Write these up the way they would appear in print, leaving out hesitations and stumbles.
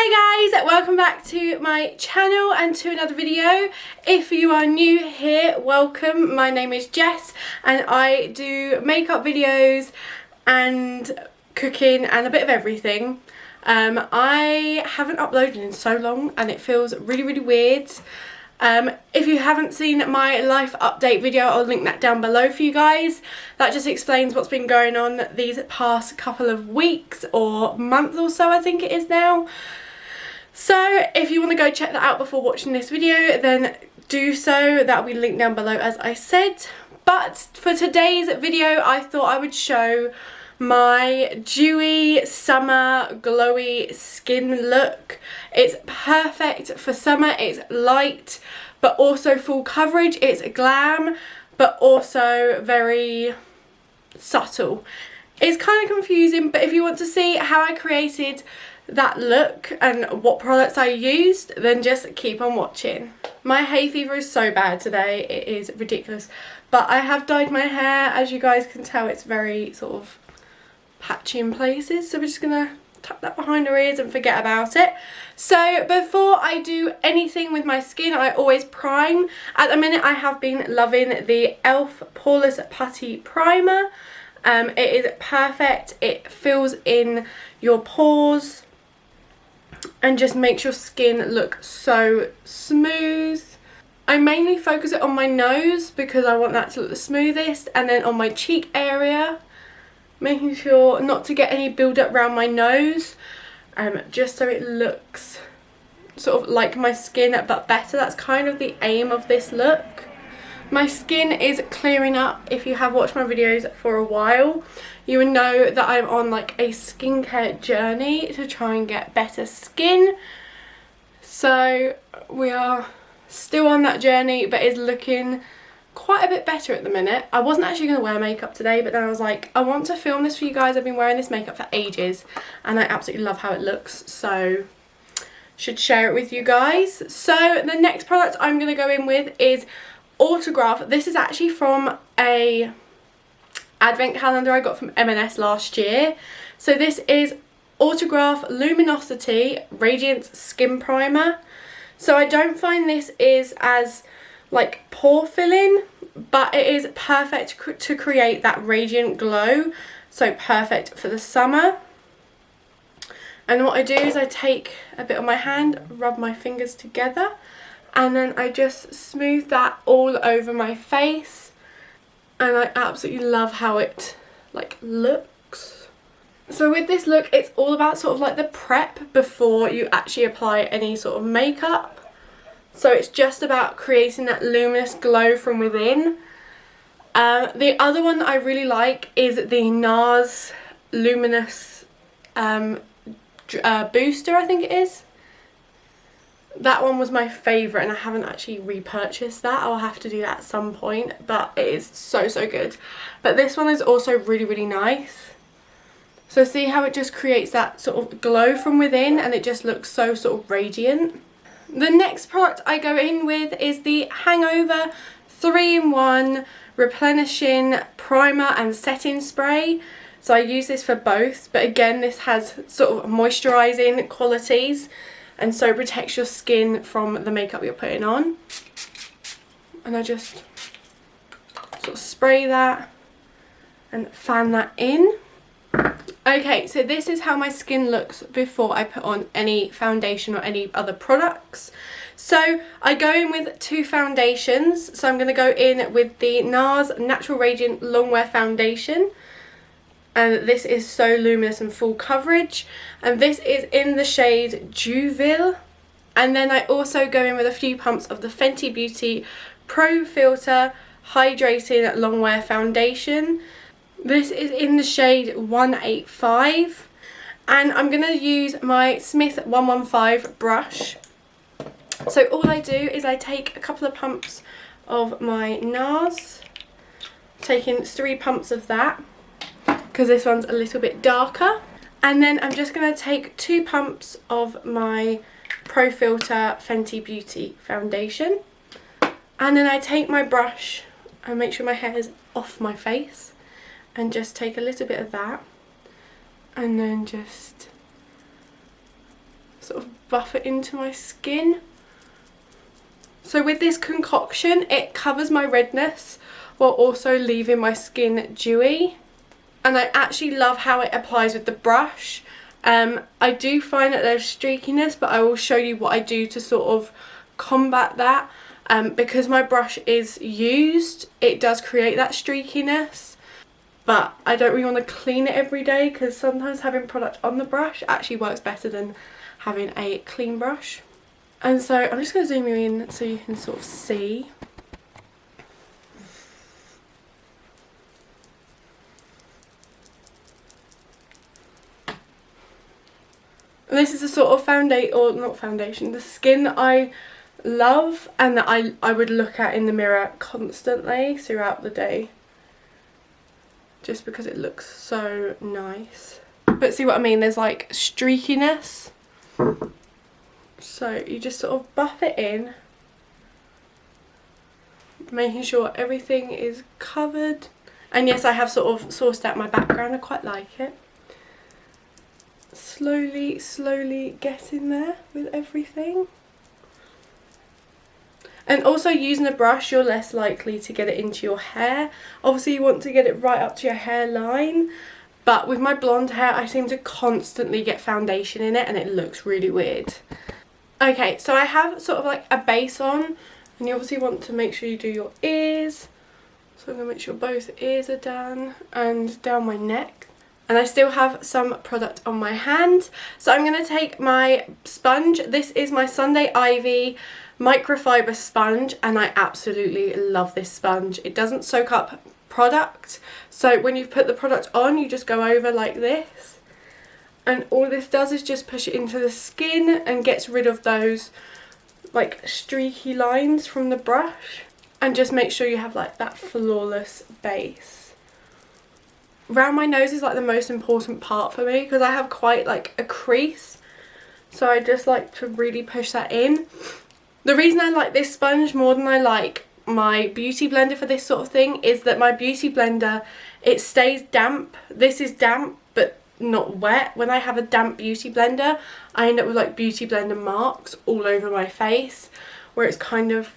Hi guys, welcome back to my channel and to another video. If you are new here, welcome. My name is Jess and I do makeup videos and cooking and a bit of everything. I haven't uploaded in so long and it feels really weird. If you haven't seen my life update video, I'll link that down below for you guys. That just explains what's been going on these past couple of weeks or month or so, I think it is now. So if you want to go check that out before watching this video, then do so. That'll be linked down below as I said. But for today's video, I thought I would show my dewy summer glowy skin look. It's perfect for summer. It's light but also full coverage. It's glam but also very subtle. It's kind of confusing, but if you want to see how I created that look and what products I used, then just keep on watching. My hay fever is so bad today, it is ridiculous, but I have dyed my hair. As you guys can tell, it's very sort of patchy in places, so we're just gonna tuck that behind our ears and forget about it. So before I do anything with my skin, I always prime. At the minute I have been loving the e.l.f. Poreless Putty Primer. It is perfect. It fills in your pores and just makes your skin look so smooth. I mainly focus it on my nose because I want that to look the smoothest, and then on my cheek area, making sure not to get any build up around my nose, just so it looks sort of like my skin but better. That's kind of the aim of this look. My skin is clearing up. If you have watched my videos for a while, you will know that I'm on like a skincare journey to try and get better skin. So we are still on that journey, but it's looking quite a bit better at the minute. I wasn't actually going to wear makeup today, but then I was like, I want to film this for you guys. I've been wearing this makeup for ages and I absolutely love how it looks, so should share it with you guys. So the next product I'm going to go in with is Autograph. This is actually from a advent calendar I got from M&S last year. So this is Autograph Luminosity Radiance Skin Primer. So I don't find this is as like pore filling, but it is perfect to create that radiant glow. So perfect for the summer. And what I do is I take a bit on my hand, rub my fingers together, and then I just smooth that all over my face, and I absolutely love how it like looks. So with this look, it's all about sort of like the prep before you actually apply any sort of makeup. So it's just about creating that luminous glow from within. The other one that I really like is the NARS Luminous Booster, I think it is. That one was my favourite and I haven't actually repurchased that. I'll have to do that at some point, but it is so good. But this one is also really nice. So see how it just creates that sort of glow from within and it just looks so sort of radiant. The next product I go in with is the Hangover 3-in-1 Replenishing Primer and Setting Spray. So I use this for both, but again this has sort of moisturising qualities and so protects your skin from the makeup you're putting on. And I just sort of spray that and fan that in. Okay, so this is how my skin looks before I put on any foundation or any other products. So I go in with two foundations. So I'm going to go in with the NARS Natural Radiant Longwear Foundation. And this is so luminous and full coverage. And this is in the shade Juville. And then I also go in with a few pumps of the Fenty Beauty Pro Filter Hydrating Longwear Foundation. This is in the shade 185. And I'm going to use my Smith 115 brush. So all I do is I take a couple of pumps of my NARS. Taking 3 pumps of that, because this one's a little bit darker. And then I'm just going to take 2 pumps of my Pro Filter Fenty Beauty foundation. And then I take my brush and make sure my hair is off my face and just take a little bit of that and then just sort of buff it into my skin. So with this concoction, it covers my redness while also leaving my skin dewy. And I actually love how it applies with the brush. I do find that there's streakiness, but I will show you what I do to sort of combat that. Because my brush is used, it does create that streakiness. But I don't really want to clean it every day, because sometimes having product on the brush actually works better than having a clean brush. And so I'm just going to zoom you in so you can sort of see. And this is a sort of foundation, or not foundation, the skin that I love and that I would look at in the mirror constantly throughout the day. Just because it looks so nice. But see what I mean? There's like streakiness. So you just sort of buff it in, making sure everything is covered. And yes, I have sort of sourced out my background. I quite like it. Slowly getting there with everything. And also using a brush, you're less likely to get it into your hair. Obviously you want to get it right up to your hairline. But with my blonde hair, I seem to constantly get foundation in it and it looks really weird. Okay, so I have sort of like a base on, and you obviously want to make sure you do your ears. So I'm going to make sure both ears are done and down my neck. And I still have some product on my hand. So I'm going to take my sponge. This is my Sunday Ivy microfiber sponge, and I absolutely love this sponge. It doesn't soak up product. So when you've put the product on, you just go over like this. And all this does is just push it into the skin and gets rid of those like streaky lines from the brush. And just make sure you have like that flawless base. Around my nose is like the most important part for me, because I have quite like a crease. So I just like to really push that in. The reason I like this sponge more than I like my beauty blender for this sort of thing is that my beauty blender, it stays damp. This is damp but not wet. When I have a damp beauty blender, I end up with like beauty blender marks all over my face, where it's kind of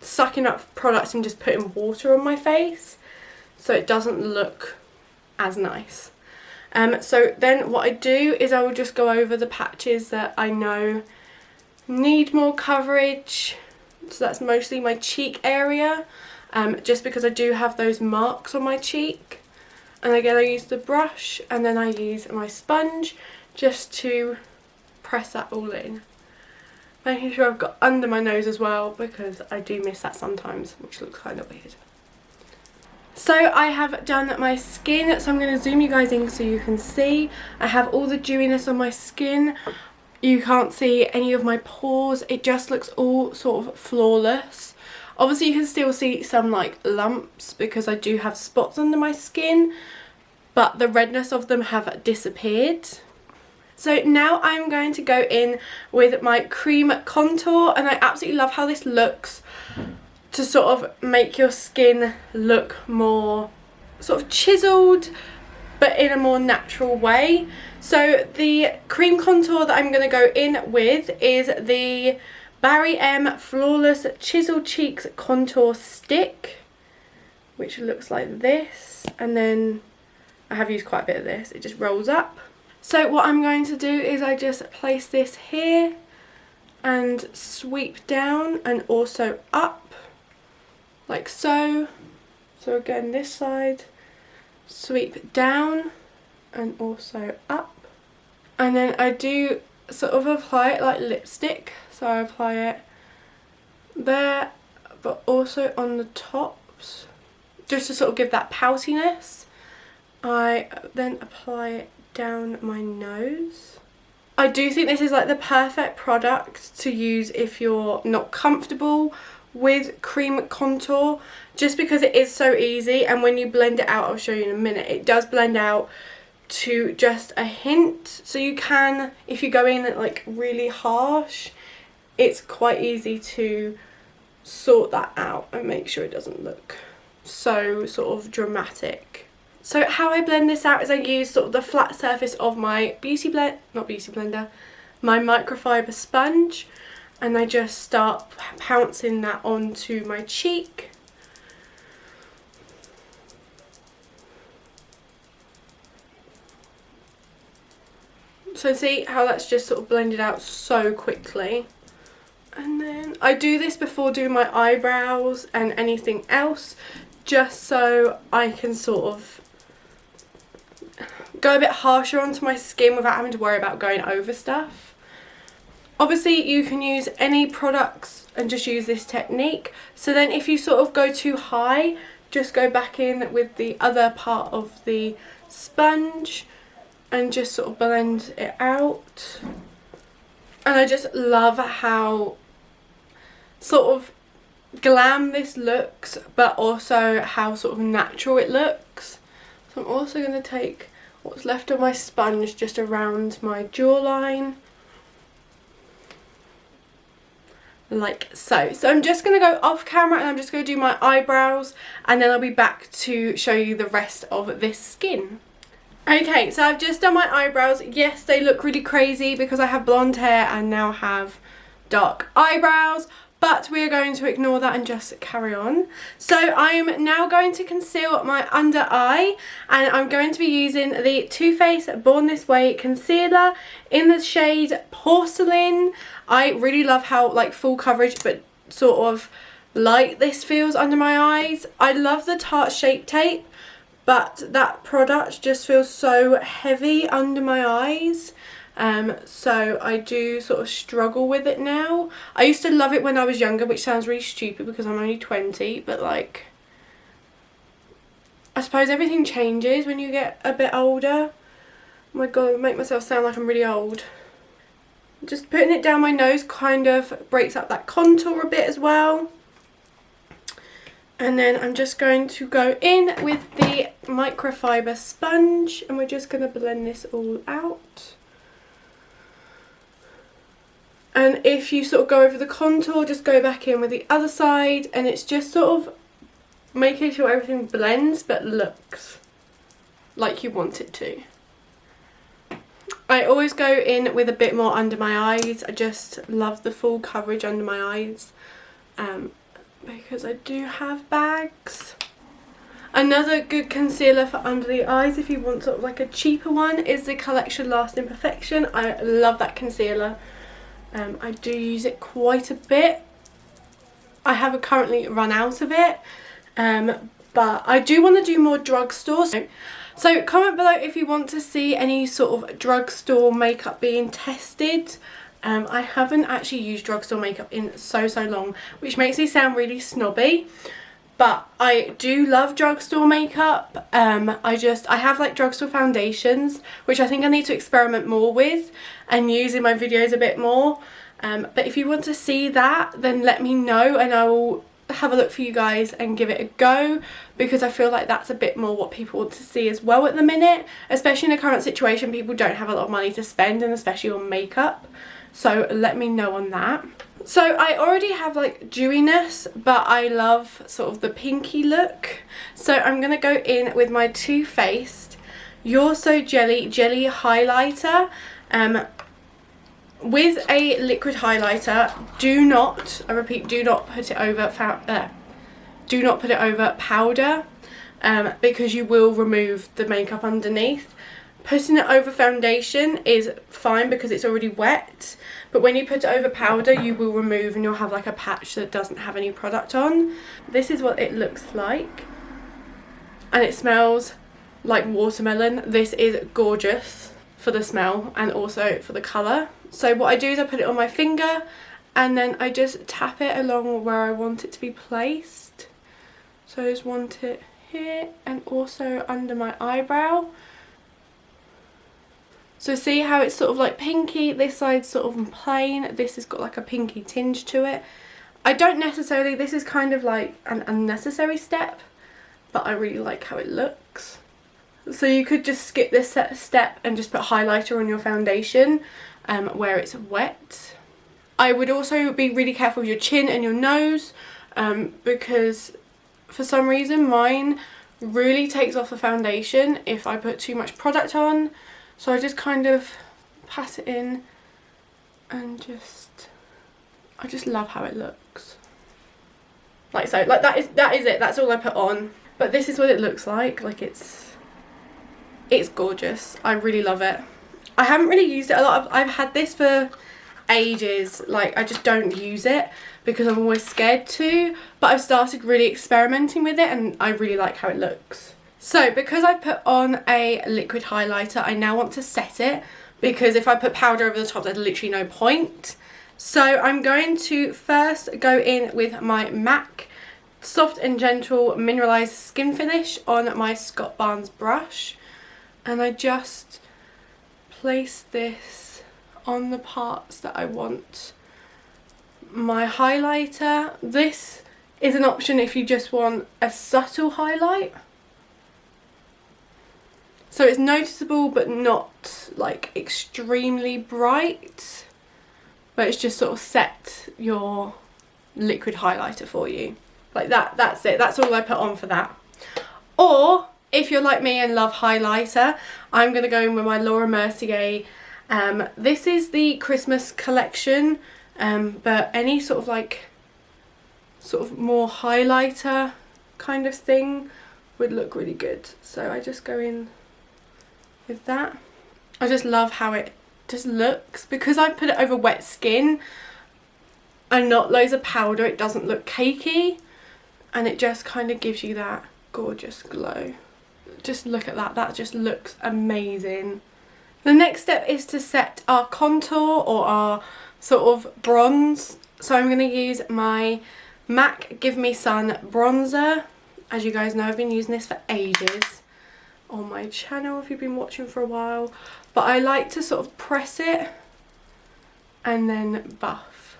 sucking up products and just putting water on my face, so it doesn't look as nice. So then what I do is I will just go over the patches that I know need more coverage. So that's mostly my cheek area, just because I do have those marks on my cheek. And again, I use the brush and then I use my sponge just to press that all in. Making sure I've got under my nose as well, because I do miss that sometimes, which looks kind of weird. So I have done my skin, so I'm going to zoom you guys in so you can see. I have all the dewiness on my skin. You can't see any of my pores. It just looks all sort of flawless. Obviously you can still see some like lumps because I do have spots under my skin, but the redness of them have disappeared. So now I'm going to go in with my cream contour, and I absolutely love how this looks to sort of make your skin look more sort of chiseled, but in a more natural way. So the cream contour that I'm going to go in with is the Barry M Flawless Chisel Cheeks Contour Stick, which looks like this. And then I have used quite a bit of this, it just rolls up. So what I'm going to do is I just place this here and sweep down and also up, like so. So again, this side, sweep down and also up. And then I do sort of apply it like lipstick. So I apply it there, but also on the tops, just to sort of give that poutiness. I then apply it down my nose. I do think this is like the perfect product to use if you're not comfortable with cream contour, just because it is so easy, and when you blend it out, I'll show you in a minute, it does blend out to just a hint. So you can, if you go in like really harsh, it's quite easy to sort that out and make sure it doesn't look so sort of dramatic. So how I blend this out is I use sort of the flat surface of my my my microfiber sponge and I just start pouncing that onto my cheek. So see how that's just sort of blended out so quickly. And then I do this before doing my eyebrows and anything else, just so I can sort of go a bit harsher onto my skin without having to worry about going over stuff. Obviously you can use any products and just use this technique. So then if you sort of go too high, just go back in with the other part of the sponge and just sort of blend it out. And I just love how sort of glam this looks, but also how sort of natural it looks. So I'm also going to take what's left of my sponge just around my jawline, like so. So I'm just going to go off camera and I'm just going to do my eyebrows, and then I'll be back to show you the rest of this skin. Okay, so I've just done my eyebrows. Yes, they look really crazy because I have blonde hair and now have dark eyebrows, but we're going to ignore that and just carry on. So I am now going to conceal my under eye, and I'm going to be using the Too Faced Born This Way concealer in the shade Porcelain. I really love how like full coverage but sort of light this feels under my eyes. I love the Tarte Shape Tape, but that product just feels so heavy under my eyes. So I do sort of struggle with it now. I used to love it when I was younger, which sounds really stupid because I'm only 20, but like, I suppose everything changes when you get a bit older. Oh my god, I make myself sound like I'm really old. Just putting it down my nose kind of breaks up that contour a bit as well. And then I'm just going to go in with the microfiber sponge and we're just going to blend this all out. And if you sort of go over the contour, just go back in with the other side, and it's just sort of making sure everything blends but looks like you want it to. I always go in with a bit more under my eyes. I just love the full coverage under my eyes because I do have bags. Another good concealer for under the eyes, if you want sort of like a cheaper one, is the Collection Lasting Perfection. I love that concealer. I do use it quite a bit. I have currently run out of it, but I do want to do more drugstore. So comment below if you want to see any sort of drugstore makeup being tested. I haven't actually used drugstore makeup in so long, which makes me sound really snobby. But I do love drugstore makeup. I have like drugstore foundations, which I think I need to experiment more with and use in my videos a bit more. But if you want to see that, then let me know and I will have a look for you guys and give it a go, because I feel like that's a bit more what people want to see as well at the minute. Especially in the current situation, people don't have a lot of money to spend, and especially on makeup. So let me know on that. So I already have like dewiness, but I love sort of the pinky look. So I'm going to go in with my Too Faced You're So Jelly highlighter. With a liquid highlighter, do not, I repeat, do not put it over powder, because you will remove the makeup underneath. Putting it over foundation is fine because it's already wet, but when you put it over powder, you will remove and you'll have like a patch that doesn't have any product on. This is what it looks like, and it smells like watermelon. This is gorgeous for the smell and also for the colour. So what I do is I put it on my finger and then I just tap it along where I want it to be placed. So I just want it here and also under my eyebrow. So see how it's sort of like pinky, this side's sort of plain, this has got like a pinky tinge to it. I don't necessarily, this is kind of like an unnecessary step, but I really like how it looks. So you could just skip this step and just put highlighter on your foundation where it's wet. I would also be really careful with your chin and your nose, because for some reason mine really takes off the foundation if I put too much product on. So I just kind of pat it in And I just love how it looks. Like so, like that is it, that's all I put on. But this is what it looks like it's gorgeous. I really love it. I haven't really used it a lot. I've had this for ages. Like, I just don't use it because I'm always scared to, but I've started really experimenting with it and I really like how it looks. So because I put on a liquid highlighter, I now want to set it, because if I put powder over the top there's literally no point. So I'm going to first go in with my MAC Soft and Gentle Mineralized Skin Finish on my Scott Barnes brush, and I just place this on the parts that I want my highlighter. This is an option if you just want a subtle highlight, so it's noticeable but not like extremely bright, but it's just sort of set your liquid highlighter for you like that. That's it, that's all I put on for that. Or if you're like me and love highlighter, I'm going to go in with my Laura Mercier. This is the Christmas collection, but any sort of more highlighter kind of thing would look really good. So I just go in with that. I just love how it just looks, because I put it over wet skin and not loads of powder. It doesn't look cakey and it just kind of gives you that gorgeous glow. Just look at that, that just looks amazing. The next step is to set our contour or our sort of bronze. So I'm going to use my MAC Give Me Sun bronzer. As you guys know, I've been using this for ages on my channel if you've been watching for a while, but I like to sort of press it and then buff,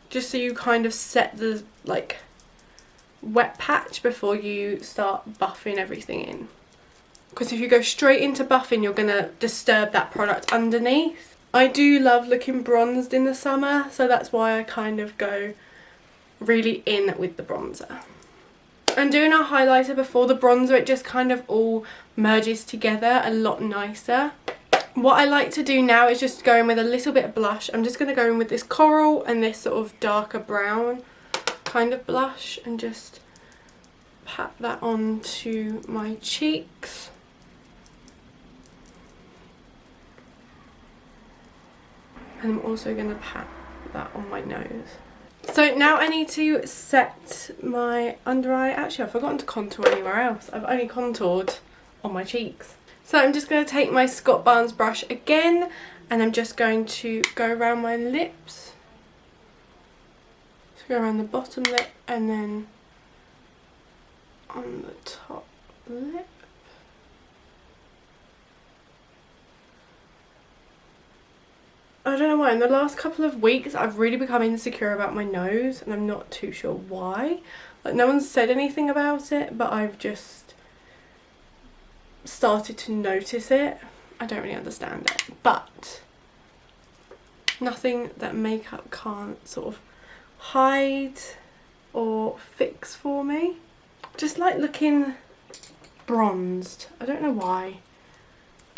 just so you kind of set the like wet patch before you start buffing everything in, because if you go straight into buffing you're going to disturb that product underneath. I do love looking bronzed in the summer, so that's why I kind of go really in with the bronzer. And doing our highlighter before the bronzer, it just kind of all merges together a lot nicer. What I like to do now is just go in with a little bit of blush. I'm just going to go in with this coral and this sort of darker brown kind of blush and just pat that onto my cheeks. And I'm also going to pat that on my nose. So now I need to set my under eye. Actually, I've forgotten to contour anywhere else. I've only contoured on my cheeks. So I'm just going to take my Scott Barnes brush again and I'm just going to go around my lips. So go around the bottom lip and then on the top lip. I don't know why, in the last couple of weeks I've really become insecure about my nose and I'm not too sure why. Like, no one's said anything about it, but I've just started to notice it. I don't really understand it, but nothing that makeup can't sort of hide or fix for me. Just like looking bronzed, I don't know why.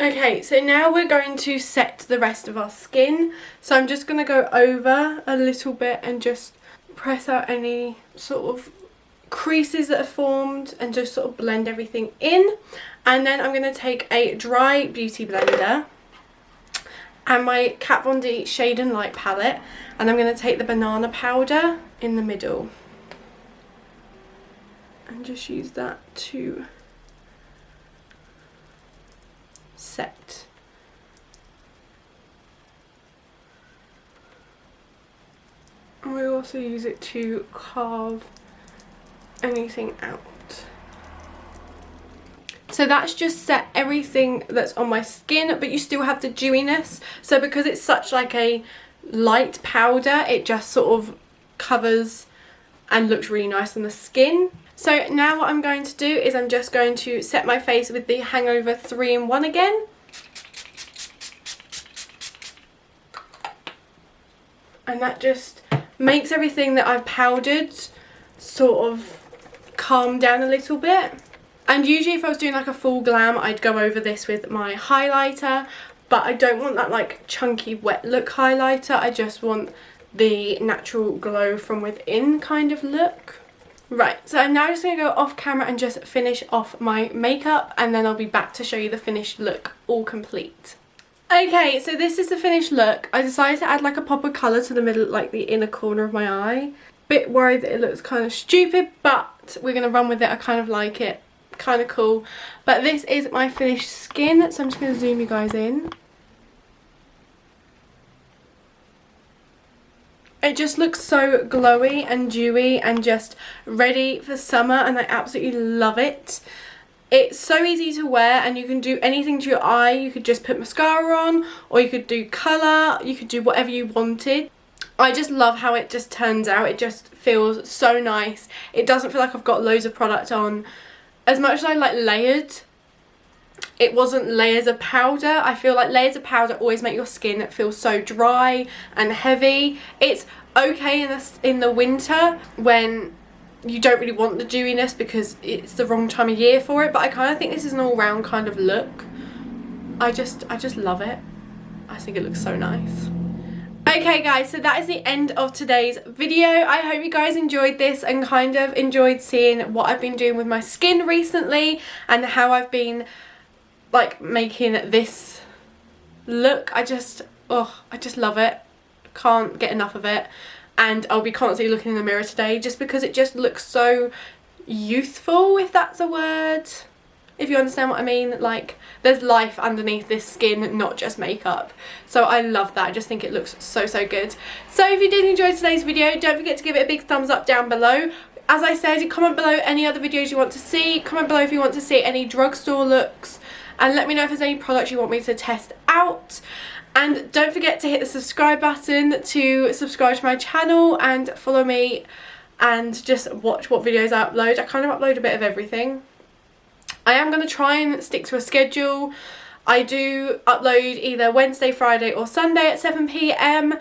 Okay, so now we're going to set the rest of our skin. So I'm just going to go over a little bit and just press out any sort of creases that are formed and just sort of blend everything in. And then I'm going to take a dry beauty blender and my Kat Von D Shade and Light palette, and I'm going to take the banana powder in the middle and just use that to set. And we also use it to carve anything out. So that's just set everything that's on my skin, but you still have the dewiness. So because it's such like a light powder, it just sort of covers and looks really nice on the skin. So now what I'm going to do is I'm just going to set my face with the Hangover 3-in-1 again. And that just makes everything that I've powdered sort of calm down a little bit. And usually if I was doing like a full glam, I'd go over this with my highlighter. but I don't want that like chunky wet look highlighter. I just want the natural glow from within kind of look. Right, so I'm now just going to go off camera and just finish off my makeup, and then I'll be back to show you the finished look all complete. Okay, so this is the finished look. I decided to add like a pop of colour to the middle, like the inner corner of my eye. Bit worried that it looks kind of stupid, but we're going to run with it. I kind of like it. Kind of cool. But this is my finished skin, so I'm just going to zoom you guys in. It just looks so glowy and dewy and just ready for summer, and I absolutely love it. It's so easy to wear, and you can do anything to your eye. You could just put mascara on, or you could do colour, you could do whatever you wanted. I just love how it just turns out. It just feels so nice. It doesn't feel like I've got loads of product on. As much as I like layered, it wasn't layers of powder. I feel like layers of powder always make your skin feel so dry and heavy. It's okay in the winter when you don't really want the dewiness because it's the wrong time of year for it, but I kind of think this is an all-round kind of look. I just love it. I think it looks so nice. Okay guys, so that is the end of today's video. I hope you guys enjoyed this and kind of enjoyed seeing what I've been doing with my skin recently and how I've been like making this look. I just love it. Can't get enough of it, and I'll be constantly looking in the mirror today just because it just looks so youthful, if that's a word, if you understand what I mean. Like, there's life underneath this skin, not just makeup. So I love that. I just think it looks so good. So if you did enjoy today's video, don't forget to give it a big thumbs up down below. As I said, comment below any other videos you want to see. Comment below if you want to see any drugstore looks, and let me know if there's any products you want me to test out. And don't forget to hit the subscribe button to subscribe to my channel and follow me and just watch what videos I upload. I kind of upload a bit of everything. I am going to try and stick to a schedule. I do upload either Wednesday, Friday or Sunday at 7 PM.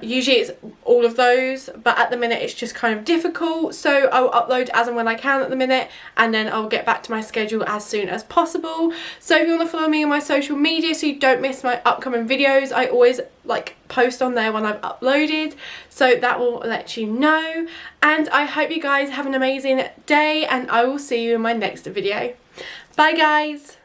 Usually it's all of those, but at the minute it's just kind of difficult, so I'll upload as and when I can at the minute, and then I'll get back to my schedule as soon as possible. So if you want to follow me on my social media so you don't miss my upcoming videos, I always like post on there when I've uploaded, so that will let you know. And I hope you guys have an amazing day, and I will see you in my next video. Bye guys!